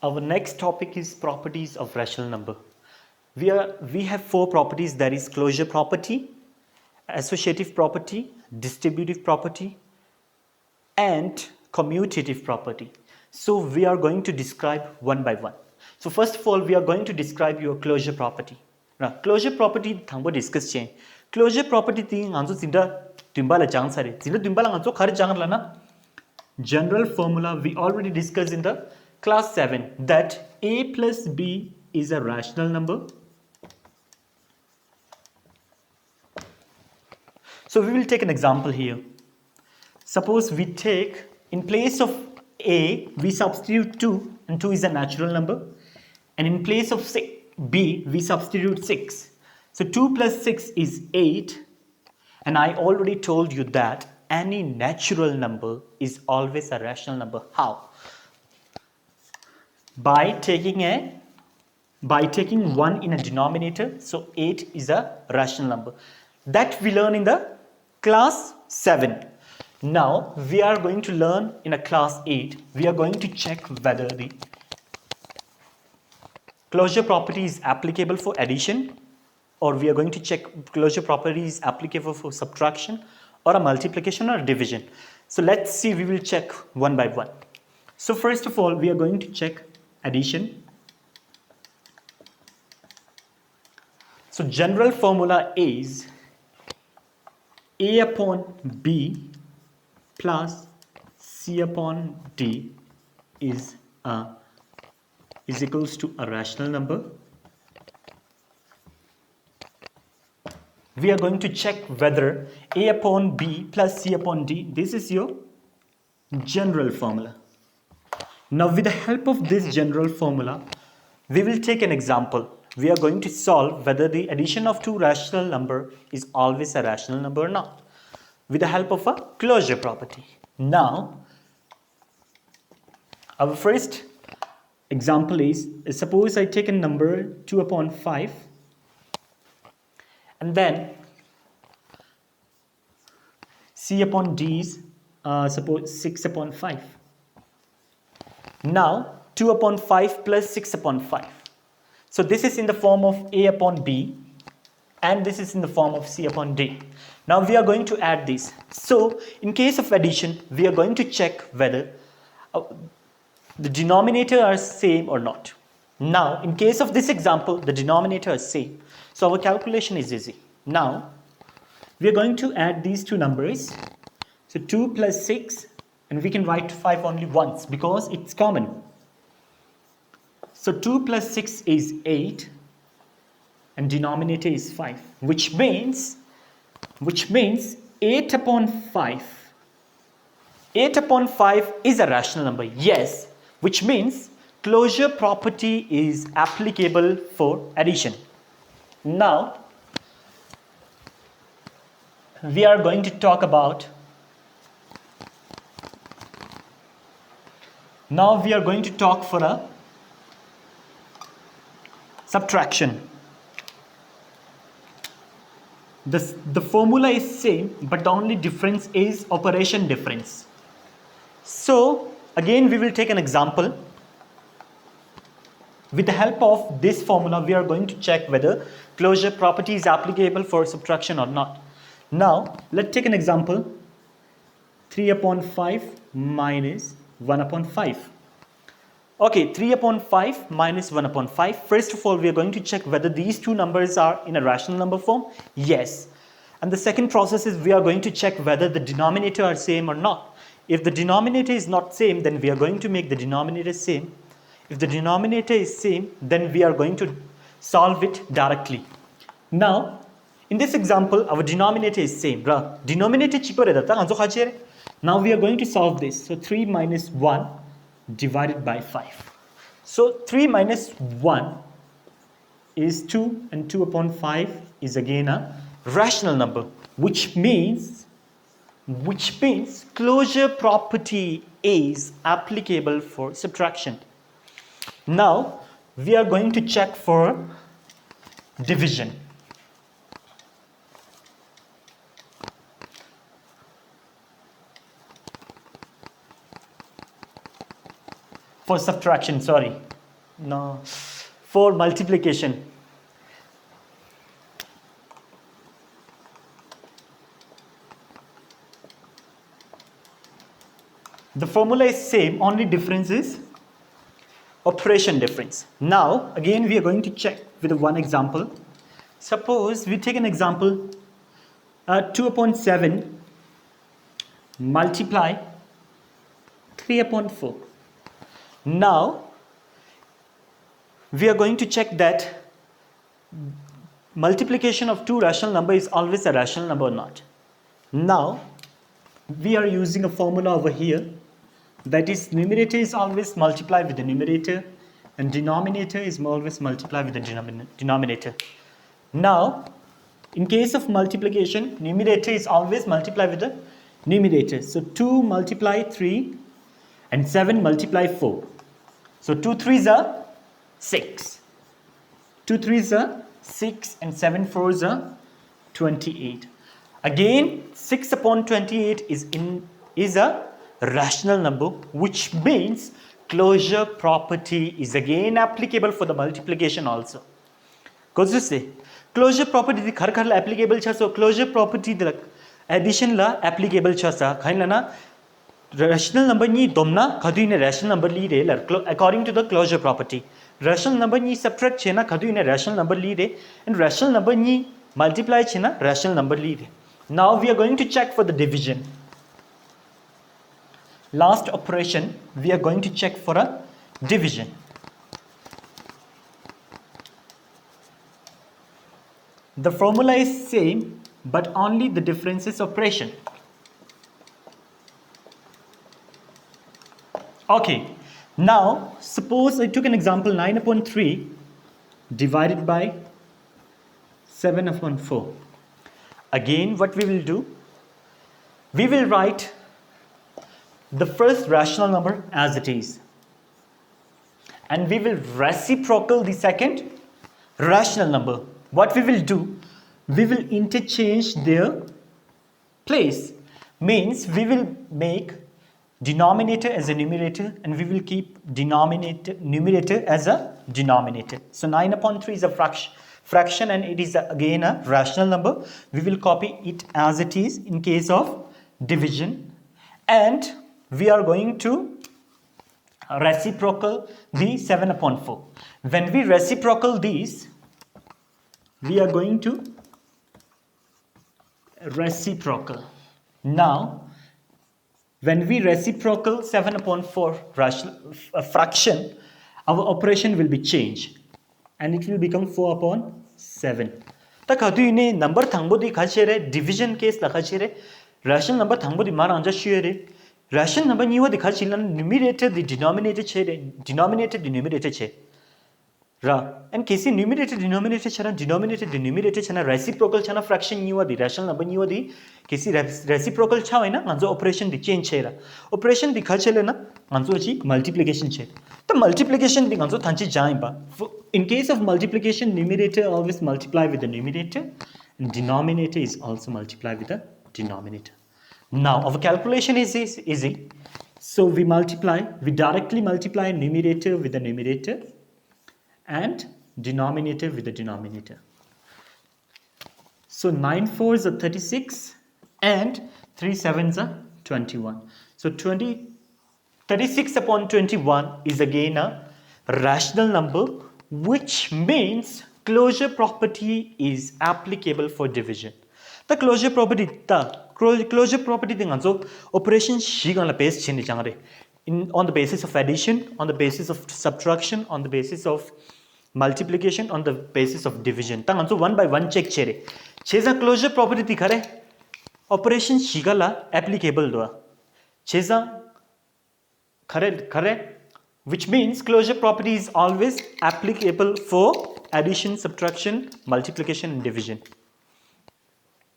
Our next topic is properties of rational number. We have four properties, that is closure property, associative property, distributive property, and commutative property. So we are going to describe one by one. So first of all, we are going to describe your closure property. Now, closure property thangbo discuss chain. Closure property thing anzo tinda timbala jang sare. Tinda timbala anzo khari jang lana. General formula we already discussed in the class 7 that a plus b is a rational number. So we will take an example here. Suppose we take, in place of a, we substitute 2, and 2 is a natural number. And in place of b, we substitute 6. So 2 plus 6 is 8. And I already told you that any natural number is always a rational number. How? By taking 1 in a denominator, so 8 is a rational number. That we learn in the class 7. Now we are going to learn in a class 8. We are going to check whether the closure property is applicable for addition, or we are going to check closure property is applicable for subtraction or a multiplication or a division. So let's see, we will check one by one. So first of all, we are going to check addition. So general formula is a upon b plus c upon d is equals to a rational number. We are going to check whether a upon b plus c upon d, this is your general formula. Now with the help of this general formula, we will take an example. We are going to solve whether the addition of two rational numbers is always a rational number or not, with the help of a closure property. Now, our first example is suppose I take a number 2 upon 5 and then c upon d is suppose 6 upon 5. Now 2 upon 5 plus 6 upon 5. So this is in the form of a upon b and this is in the form of c upon d. Now we are going to add this. So in case of addition, we are going to check whether the denominator are same or not. Now in case of this example, the denominator is same. So our calculation is easy. Now we are going to add these two numbers. So 2 plus 6, and we can write 5 only once because it's common. So 2 plus 6 is 8 and denominator is 5, which means 8 upon 5. 8 upon 5 is a rational number, yes, which means closure property is applicable for addition. Now we are going to talk about for a subtraction. The formula is same, but the only difference is operation difference. So again we will take an example. With the help of this formula, we are going to check whether closure property is applicable for subtraction or not. Now let's take an example. 3 upon 5 minus 1 upon 5. Okay, 3 upon 5 minus 1 upon 5. First of all, we are going to check whether these two numbers are in a rational number form. Yes. And the second process is we are going to check whether the denominator are same or not. If the denominator is not same, then we are going to make the denominator same. If the denominator is same, then we are going to solve it directly. Now, in this example, our denominator is same. Denominator now we are going to solve this. So 3 minus 1 divided by 5. So 3 minus 1 is 2 and 2 upon 5 is again a rational number, which means closure property is applicable for subtraction. Now we are going to check for division. For subtraction, sorry. no, for multiplication. The formula is same, only difference is operation difference. Now, again we are going to check with one example. Suppose we take an example, 2 upon 7 multiply 3 upon 4. Now, we are going to check that multiplication of two rational number is always a rational number or not. Now, we are using a formula over here, that is numerator is always multiplied with the numerator and denominator is always multiplied with the denominator. Now, in case of multiplication, numerator is always multiplied with the numerator. So 2 multiply 3 and 7 multiply 4. So 2 3s are 6. 2 3s are 6 and 7 4s are 28. Again, 6 upon 28 is a rational number, which means closure property is again applicable for the multiplication also. Because you say closure property the khar applicable cha, so closure property the addition la applicable cha sa khain na rational number ni domna khadu in rational number li re according to the closure property. Rational number ni subtract chena khadu in rational number li re and rational number ni multiply chena rational number li re. Now we are going to check for the division. Last operation, we are going to check for a division. The formula is same, but only the difference is operation. Okay, now suppose I took an example 9 upon 3 divided by 7 upon 4. Again, what we will do, we will write the first rational number as it is, and we will reciprocal the second rational number. What we will do, we will interchange their place, means we will make denominator as a numerator and we will keep numerator as a denominator. So 9 upon 3 is a fraction and it is again a rational number. We will copy it as it is in case of division, and we are going to reciprocal the 7 upon 4. When we reciprocal these, we are going to reciprocal. Now, when we reciprocal 7 upon 4 fraction, our operation will be changed and it will become 4 upon 7. Ta khadu ine number thangbo di khachere division case la khachere rational number thangbo di mara anja shure rational number niwa di khachilan numerator the denominator che denominator the numerator che ra and kesi numerator denominator chana denominator the numerator chana reciprocal chana fraction niwa di rational number niwa di kesi reciprocal cha hoina nganzo operation di change chera operation di khachele na nganzo chi multiplication che the multiplication di nganzo thanchi jai ba. In case of multiplication, numerator always multiply with the numerator and denominator is also multiplied with the denominator. Now our calculation is easy. So we directly multiply numerator with the numerator and denominator with the denominator. So 9 4s are 36 and 3 7s are 21. So 36 upon 21 is again a rational number, which means closure property is applicable for division. The closure property thing so operation shigala base change jangare on the basis of addition, on the basis of subtraction, on the basis of multiplication, on the basis of division. Tang so one by one check chere. Cheza closure property dikhare operation shigala applicable doa. Cheza khare which means closure property is always applicable for addition, subtraction, multiplication and division.